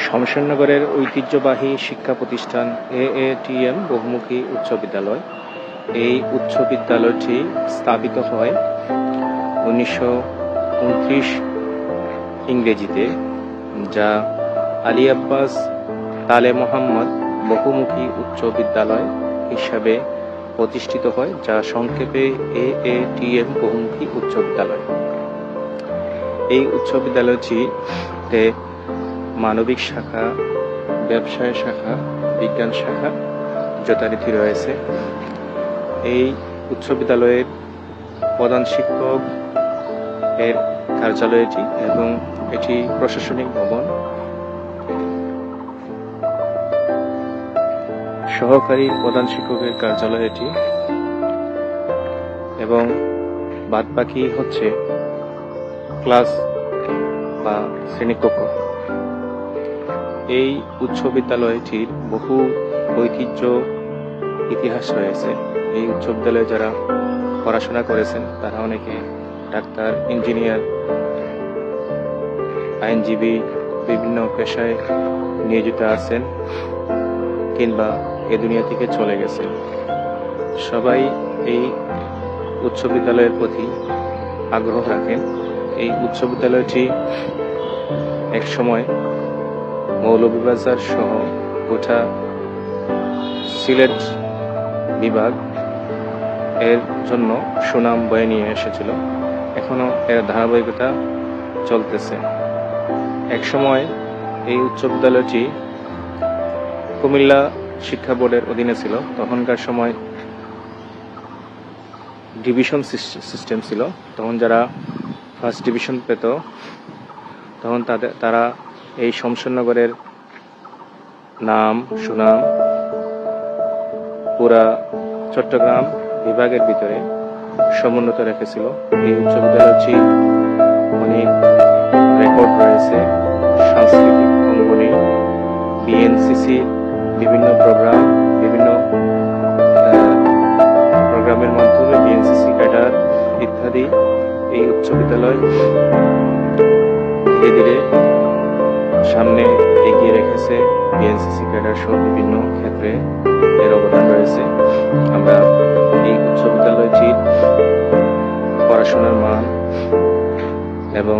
শমশেরনগরের ঐতিহ্যবাহী শিক্ষা প্রতিষ্ঠান এএটিএম বহুমুখী উচ্চ বিদ্যালয়। এই উচ্চ বিদ্যালয়টি স্থাপিত হয় 1929 ইংরেজিতে, যা আলী আব্বাস তালে মোহাম্মদ বহুমুখী উচ্চ বিদ্যালয় হিসাবে প্রতিষ্ঠিত হয়, যা সংক্ষেপে এএটিএম বহুমুখী উচ্চ বিদ্যালয়। এই উচ্চ বিদ্যালয়টিতে মানবিক শাখা, ব্যবসায় শাখা, বিজ্ঞান শাখা যথারীতি রয়েছে। এই উচ্চ বিদ্যালয়ের প্রধান শিক্ষক এর কার্যালয় এটি এবং এটি প্রশাসনিক ভবন। সহকারী প্রধান শিক্ষকের কার্যালয় এটি এবং বাদবাকি হচ্ছে ক্লাস বা শ্রেণীকক্ষ। এই উচ্চ বিদ্যালয়টির বহু ঐতিহ্য ইতিহাস রয়েছে। এই উচ্চ বিদ্যালয়ে যারা পড়াশোনা করেছেন তারা অনেকে ডাক্তার, ইঞ্জিনিয়ার, আইনজীবী, বিভিন্ন পেশায় নিয়োজিত আছেন কিংবা এ দুনিয়া থেকে চলে গেছেন। সবাই এই উচ্চ বিদ্যালয়ের প্রতি আগ্রহ রাখেন। এই উচ্চ বিদ্যালয়টি এক সময় মৌলভীবাজার সহ গোটা সিলেট বিভাগ এর জন্য সুনাম বয়ে নিয়ে এসেছিল। এখনো এর ধারাবাহিকতা চলতেছে। এক সময় এই উচ্চ বিদ্যালয়টি কুমিল্লা শিক্ষা বোর্ডের অধীনে ছিল। তখনকার সময় ডিভিশন সিস্টেম ছিল। তখন যারা ফার্স্ট ডিভিশন পেত তখন তারা এই শমশেরনগরের নাম সুনাম পুরা চট্টগ্রাম বিভাগের ভিতরে সমুন্নত রেখেছিল। এই উচ্চ বিদ্যালয়টি অনেক রেকর্ড রয়েছে। সাংস্কৃতিক অঙ্গনে বিএনসিসি বিভিন্ন প্রোগ্রামের মাধ্যমে বিএনসিসি ক্যাডার ইত্যাদি এই উচ্চ বিদ্যালয় ধীরে ধীরে সামনে এগিয়ে রেখেছে। বিএনসিসি ক্যাডার সহ বিভিন্ন ক্ষেত্রে এর অবদান রয়েছে। আমরা এই উচ্চ বিদ্যালয়টির পড়াশোনার মান এবং